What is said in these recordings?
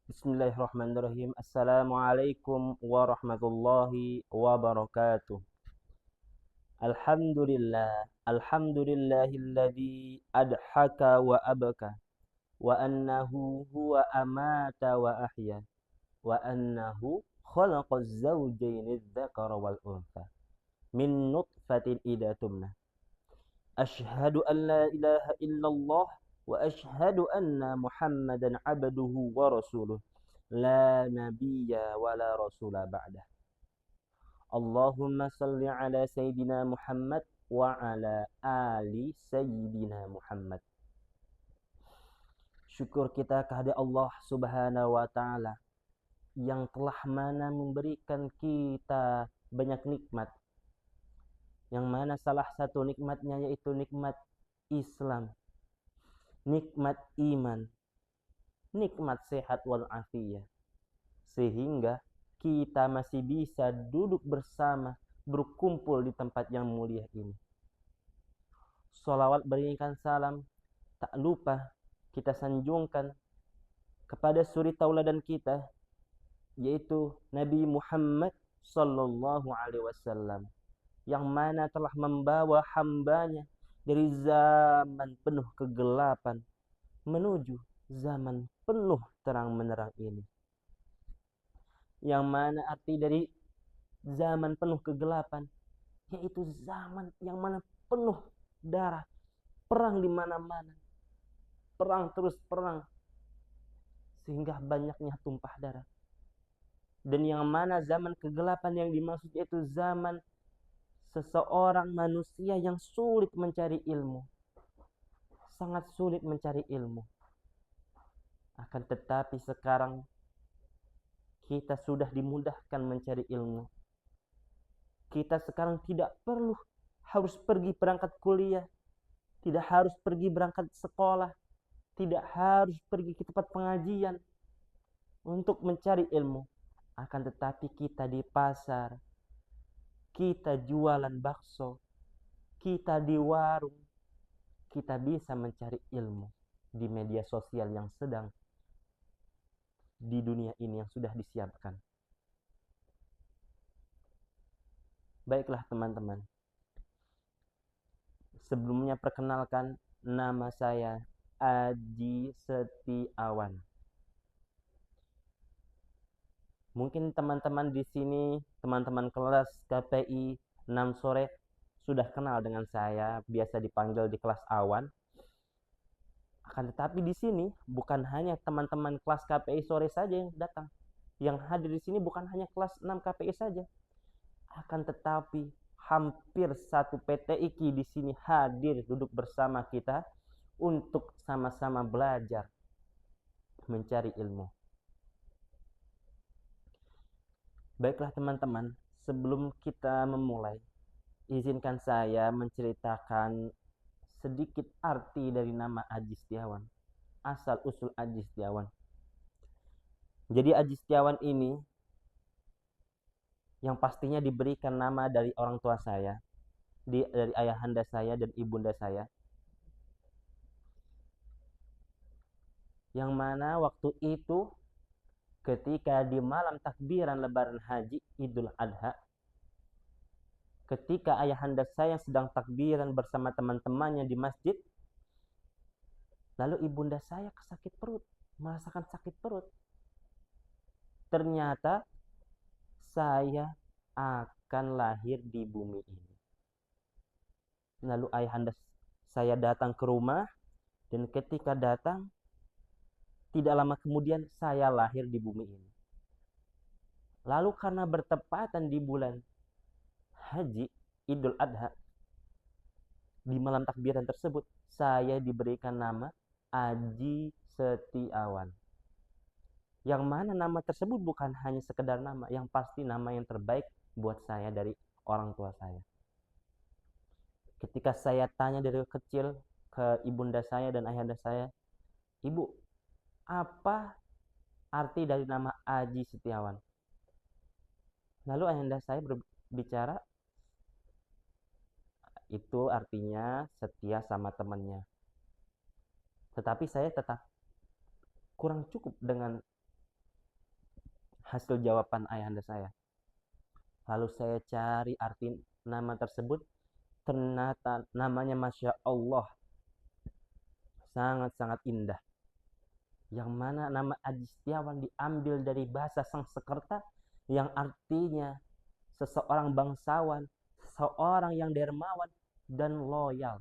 Bismillahirrahmanirrahim. Assalamualaikum warahmatullahi wabarakatuh. Alhamdulillahilladzi adhaka wa abaka wa annahu huwa amata wa ahya wa annahu khalaqaz zawjaini adh-dhakara wal untha min nutfatin idha tumna. Ashhadu an la ilaha illallah wa ashhadu anna Muhammadan abduhu wa rasuluh. La nabiyya wa la rasula ba'dah. Allahumma salli ala Sayyidina Muhammad wa ala ali Sayyidina Muhammad. Syukur kita kehadirat Allah Subhanahu wa ta'ala yang telah mana memberikan kita banyak nikmat, yang mana salah satu nikmatnya yaitu nikmat Islam, nikmat iman, nikmat sehat wal afiyah, sehingga kita masih bisa duduk bersama, berkumpul di tempat yang mulia ini. Sholawat berikan salam tak lupa kita sanjungkan kepada suri tauladan kita, yaitu Nabi Muhammad sallallahu alaihi wasallam, yang mana telah membawa hambanya dari zaman penuh kegelapan menuju zaman penuh terang menerang ini. Yang mana arti dari zaman penuh kegelapan, yaitu zaman yang mana penuh darah, perang di mana-mana, perang terus perang, sehingga banyaknya tumpah darah. Dan yang mana zaman kegelapan yang dimaksud yaitu zaman seseorang manusia yang sulit mencari ilmu, sangat sulit mencari ilmu. Akan tetapi sekarang kita sudah dimudahkan mencari ilmu. Kita sekarang tidak perlu harus pergi berangkat kuliah, tidak harus pergi berangkat sekolah, tidak harus pergi ke tempat pengajian untuk mencari ilmu. Akan tetapi kita di pasar, kita jualan bakso, kita di warung, kita bisa mencari ilmu di media sosial yang sedang di dunia ini yang sudah disiapkan. Baiklah teman-teman, sebelumnya perkenalkan, nama saya Aji Setiawan. Mungkin teman-teman di sini, teman-teman kelas KPI 6 sore sudah kenal dengan saya, biasa dipanggil di kelas Awan. Akan tetapi di sini bukan hanya teman-teman kelas KPI sore saja yang datang. Yang hadir di sini bukan hanya kelas 6 KPI saja. Akan tetapi hampir satu PTIQ di sini hadir duduk bersama kita untuk sama-sama belajar mencari ilmu. Baiklah teman-teman, sebelum kita memulai, izinkan saya menceritakan sedikit arti dari nama Aji Setiawan, asal usul Aji Setiawan. Jadi Aji Setiawan ini yang pastinya diberikan nama dari orang tua saya, dari ayahanda saya dan ibunda saya, yang mana waktu itu ketika di malam takbiran lebaran haji Idul Adha, ketika ayahanda saya sedang takbiran bersama teman-temannya di masjid, lalu ibunda saya sakit perut, merasakan sakit perut. Ternyata saya akan lahir di bumi ini. Lalu ayahanda saya datang ke rumah, dan ketika datang, tidak lama kemudian saya lahir di bumi ini. Lalu karena bertepatan di bulan haji Idul Adha, di malam takbiran tersebut saya diberikan nama Aji Setiawan, yang mana nama tersebut bukan hanya sekedar nama, yang pasti nama yang terbaik buat saya dari orang tua saya. Ketika saya tanya dari kecil ke ibunda saya dan ayahanda saya, "Ibu, apa arti dari nama Aji Setiawan?" Lalu ayahanda saya berbicara, itu artinya setia sama temannya. Tetapi saya tetap kurang cukup dengan hasil jawaban ayahanda saya. Lalu saya cari arti nama tersebut, ternyata namanya Masya Allah, sangat-sangat indah. Yang mana nama Aji Setiawan diambil dari bahasa Sanskerta yang artinya seseorang bangsawan, seseorang yang dermawan dan loyal.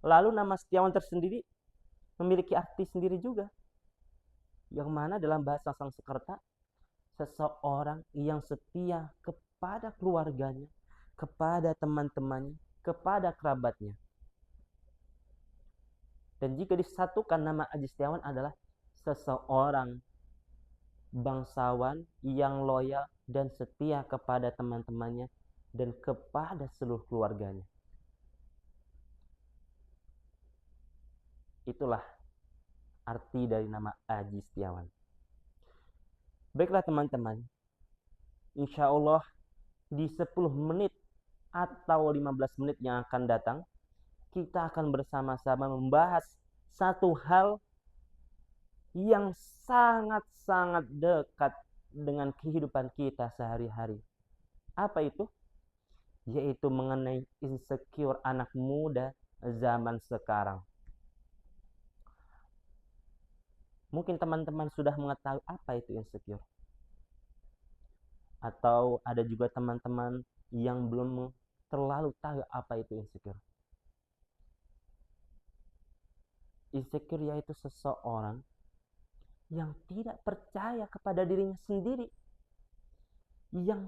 Lalu nama Setiawan tersendiri memiliki arti sendiri juga, yang mana dalam bahasa Sanskerta seseorang yang setia kepada keluarganya, kepada teman-temannya, kepada kerabatnya. Dan jika disatukan, nama Aji Setiawan adalah seseorang bangsawan yang loyal dan setia kepada teman-temannya dan kepada seluruh keluarganya. Itulah arti dari nama Aji Setiawan. Baiklah teman-teman, insya Allah di 10 menit atau 15 menit yang akan datang, kita akan bersama-sama membahas satu hal yang sangat-sangat dekat dengan kehidupan kita sehari-hari. Apa itu? Yaitu mengenai insecure anak muda zaman sekarang. Mungkin teman-teman sudah mengetahui apa itu insecure. Atau ada juga teman-teman yang belum terlalu tahu apa itu insecure. Insecure yaitu seseorang yang tidak percaya kepada dirinya sendiri, yang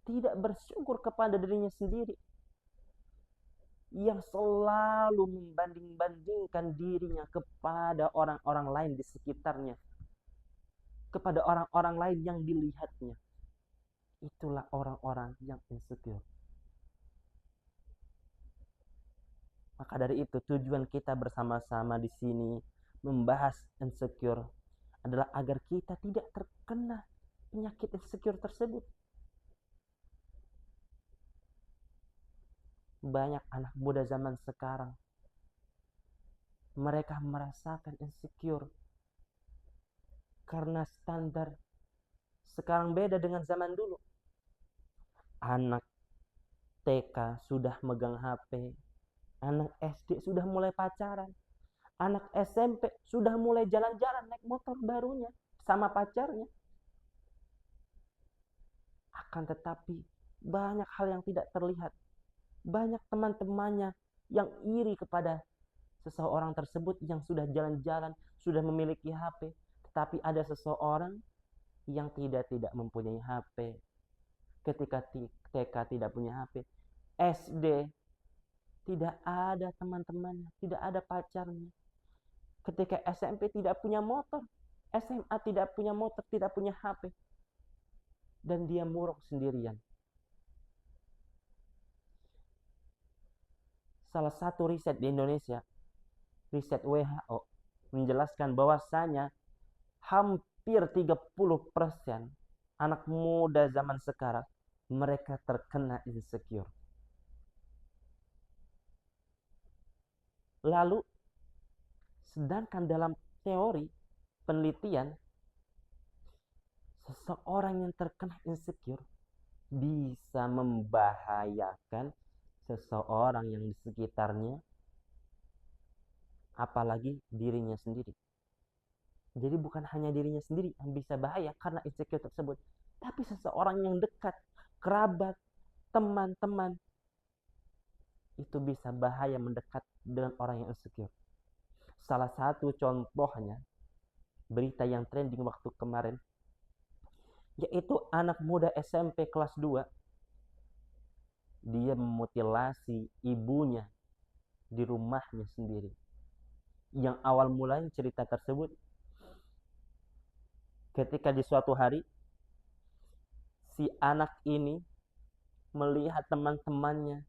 tidak bersyukur kepada dirinya sendiri, yang selalu membanding-bandingkan dirinya kepada orang-orang lain di sekitarnya, kepada orang-orang lain yang dilihatnya. Itulah orang-orang yang insecure. Maka dari itu tujuan kita bersama-sama di sini membahas insecure adalah agar kita tidak terkena penyakit insecure tersebut. Banyak anak muda zaman sekarang, mereka merasakan insecure karena standar sekarang beda dengan zaman dulu. Anak TK sudah megang HP, anak SD sudah mulai pacaran, anak SMP sudah mulai jalan-jalan naik motor barunya sama pacarnya. Akan tetapi banyak hal yang tidak terlihat. Banyak teman-temannya yang iri kepada seseorang tersebut yang sudah jalan-jalan, sudah memiliki HP. Tetapi ada seseorang yang tidak mempunyai HP. Ketika TK tidak punya HP, SD tidak ada teman-temannya, tidak ada pacarnya. Ketika SMP tidak punya motor, SMA tidak punya motor, tidak punya HP. Dan dia murung sendirian. Salah satu riset di Indonesia, riset WHO, menjelaskan bahwasanya hampir 30% anak muda zaman sekarang mereka terkena insecure. Lalu, sedangkan dalam teori penelitian, seseorang yang terkena insecure bisa membahayakan seseorang yang di sekitarnya, apalagi dirinya sendiri. Jadi bukan hanya dirinya sendiri yang bisa bahaya karena insecure tersebut, tapi seseorang yang dekat, kerabat, teman-teman, itu bisa bahaya mendekat dengan orang yang insecure. Salah satu contohnya, berita yang trending waktu kemarin, yaitu anak muda SMP kelas 2, dia memutilasi ibunya di rumahnya sendiri. Yang awal mulanya cerita tersebut ketika di suatu hari si anak ini melihat teman-temannya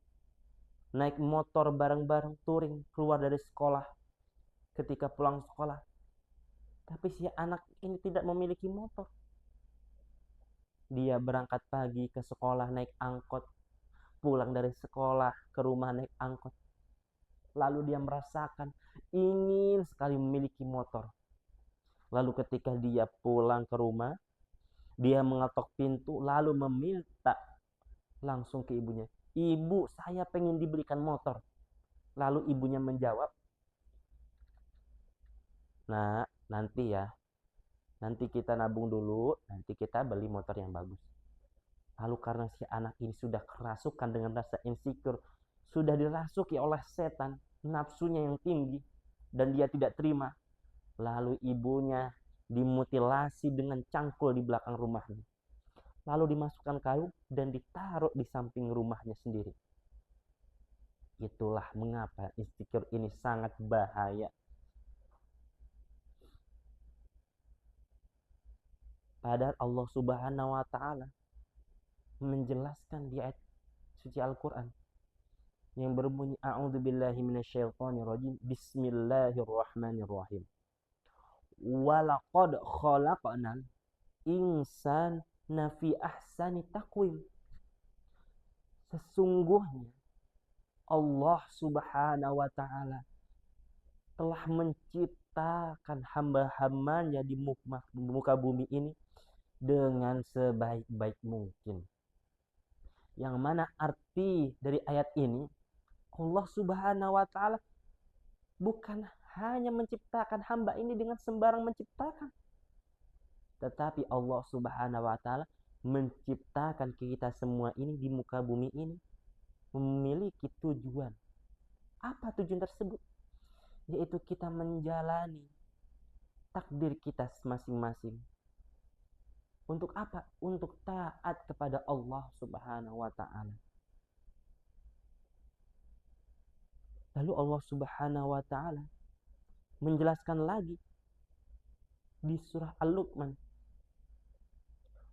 naik motor bareng-bareng touring keluar dari sekolah. Ketika pulang sekolah, tapi si anak ini tidak memiliki motor. Dia berangkat pagi ke sekolah naik angkot, pulang dari sekolah ke rumah naik angkot. Lalu dia merasakan ingin sekali memiliki motor. Lalu ketika dia pulang ke rumah, dia mengetok pintu lalu meminta langsung ke ibunya, "Ibu, saya pengen dibelikan motor." Lalu ibunya menjawab, "Nah, nanti ya. Nanti kita nabung dulu, nanti kita beli motor yang bagus." Lalu karena si anak ini sudah kerasukan dengan rasa insecure, sudah dirasuki oleh setan, nafsunya yang tinggi, dan dia tidak terima. Lalu ibunya dimutilasi dengan cangkul di belakang rumahnya. Lalu dimasukkan kayu dan ditaruh di samping rumahnya sendiri. Itulah mengapa insecure ini sangat bahaya. Padahal Allah Subhanahu wa taala menjelaskan di ayat suci Al-Qur'an yang berbunyi, a'udzubillahi minasyaitonirrajim, bismillahirrahmanirrahim. Walaqad khalaqnal insana fi ahsani taqwim. Sesungguhnya Allah Subhanahu wa taala telah menciptakan hamba-hambanya di muka bumi ini dengan sebaik-baik mungkin. Yang mana arti dari ayat ini, Allah Subhanahu wa taala bukan hanya menciptakan hamba ini dengan sembarang menciptakan, tetapi Allah Subhanahu wa taala menciptakan kita semua ini di muka bumi ini memiliki tujuan. Apa tujuan tersebut? Yaitu kita menjalani takdir kita masing-masing. Untuk apa? Untuk taat kepada Allah Subhanahu wa taala. Lalu Allah Subhanahu wa taala menjelaskan lagi di surah Al-Luqman,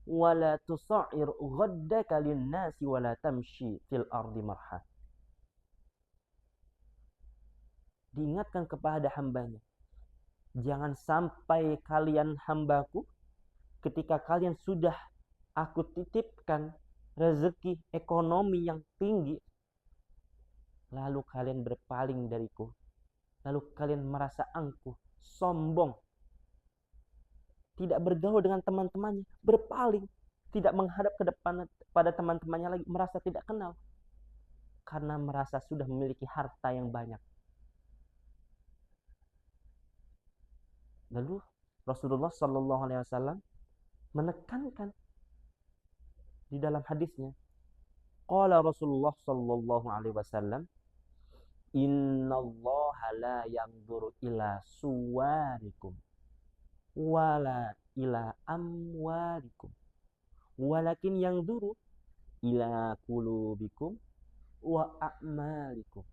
wala tusa'ir ghaddaka lin-nasi wala tamshi fil ardi marha. Diingatkan kepada hambanya, jangan sampai kalian hambaku ketika kalian sudah aku titipkan rezeki ekonomi yang tinggi, lalu kalian berpaling dariku, lalu kalian merasa angkuh, sombong, tidak bergaul dengan teman-temannya, berpaling, tidak menghadap ke depan pada teman-temannya lagi, merasa tidak kenal karena merasa sudah memiliki harta yang banyak. Lalu Rasulullah Shallallahu Alaihi Wasallam menekankan di dalam hadisnya, qala Rasulullah Shallallahu Alaihi Wasallam, innallaha la yanzuru ila suwarikum wala ila amwarikum walakin yanzuru ila qulubikum wa a'malikum.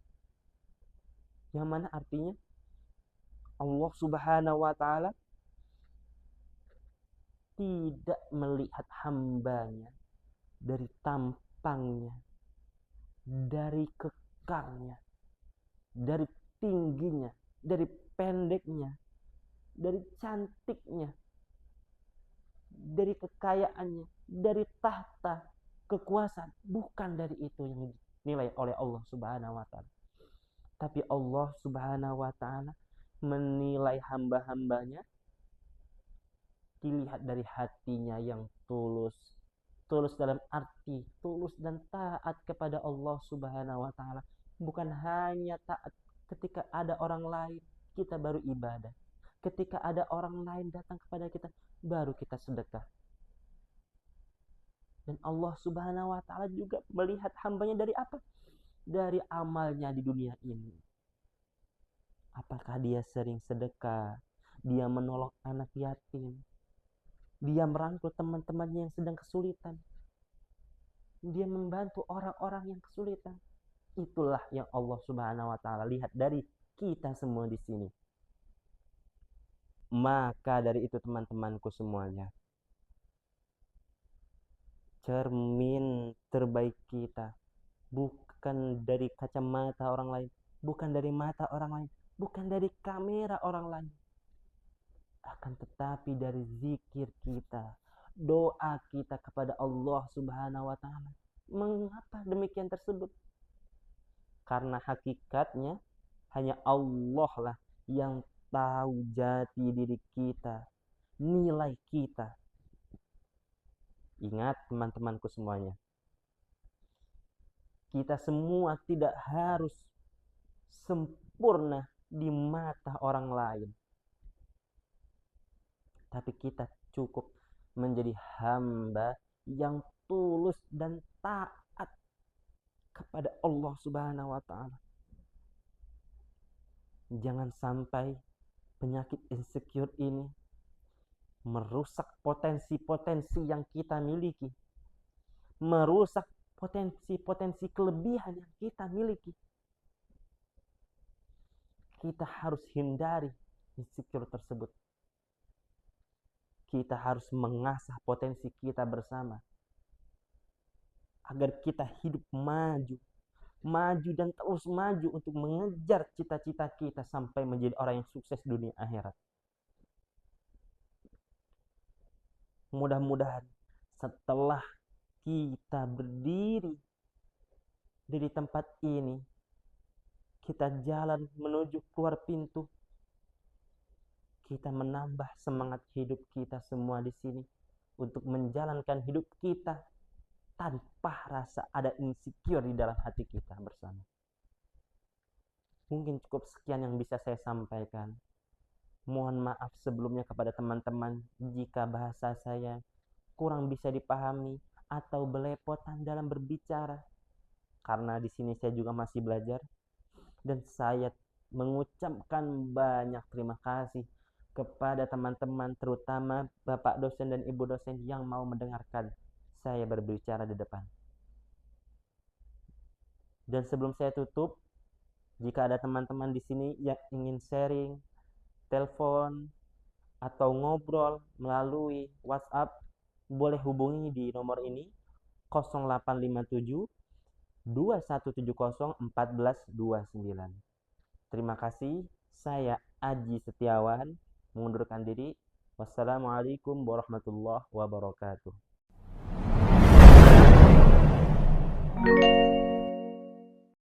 Yang mana artinya Allah Subhanahu wa taala tidak melihat hambanya dari tampangnya, dari kekarnya, dari tingginya, dari pendeknya, dari cantiknya, dari kekayaannya, dari tahta kekuasaan. Bukan dari itu yang dinilai oleh Allah Subhanahu wa taala. Tapi Allah Subhanahu wa taala menilai hamba-hambanya dilihat dari hatinya yang tulus. Tulus dalam arti tulus dan taat kepada Allah Subhanahu wa taala. Bukan hanya taat ketika ada orang lain kita baru ibadah. Ketika ada orang lain datang kepada kita baru kita sedekah. Dan Allah Subhanahu wa taala juga melihat hambanya dari apa? Dari amalnya di dunia ini. Apakah dia sering sedekah? Dia menolong anak yatim? Dia merangkul teman-temannya yang sedang kesulitan? Dia membantu orang-orang yang kesulitan? Itulah yang Allah Subhanahu wa taala lihat dari kita semua di sini. Maka dari itu teman-temanku semuanya, cermin terbaik kita bukan dari kacamata orang lain, bukan dari mata orang lain, bukan dari kamera orang lain, akan tetapi dari zikir kita, doa kita kepada Subhanahu wa taala. Mengapa demikian tersebut? Karena hakikatnya hanya Allah lah yang tahu jati diri kita, nilai kita. Ingat teman-temanku semuanya, kita semua tidak harus sempurna di mata orang lain, tapi kita cukup menjadi hamba yang tulus dan taat kepada Allah Subhanahu wa taala. Jangan sampai penyakit insecure ini merusak potensi-potensi yang kita miliki, merusak potensi-potensi kelebihan yang kita miliki. Kita harus hindari insecure tersebut. Kita harus mengasah potensi kita bersama agar kita hidup maju dan terus maju untuk mengejar cita-cita kita sampai menjadi orang yang sukses dunia akhirat. Mudah-mudahan setelah kita berdiri dari tempat ini, kita jalan menuju keluar pintu, kita menambah semangat hidup kita semua di sini untuk menjalankan hidup kita tanpa rasa ada insecure di dalam hati kita bersama. Mungkin cukup sekian yang bisa saya sampaikan. Mohon maaf sebelumnya kepada teman-teman jika bahasa saya kurang bisa dipahami atau belepotan dalam berbicara. Karena di sini saya juga masih belajar, dan saya mengucapkan banyak terima kasih kepada teman-teman, terutama Bapak dosen dan Ibu dosen yang mau mendengarkan saya berbicara di depan. Dan sebelum saya tutup, jika ada teman-teman di sini yang ingin sharing, telepon, atau ngobrol melalui WhatsApp, boleh hubungi di nomor ini 0857 2170 1429. Terima kasih. Saya Aji Setiawan mengundurkan diri. Wassalamualaikum warahmatullahi wabarakatuh.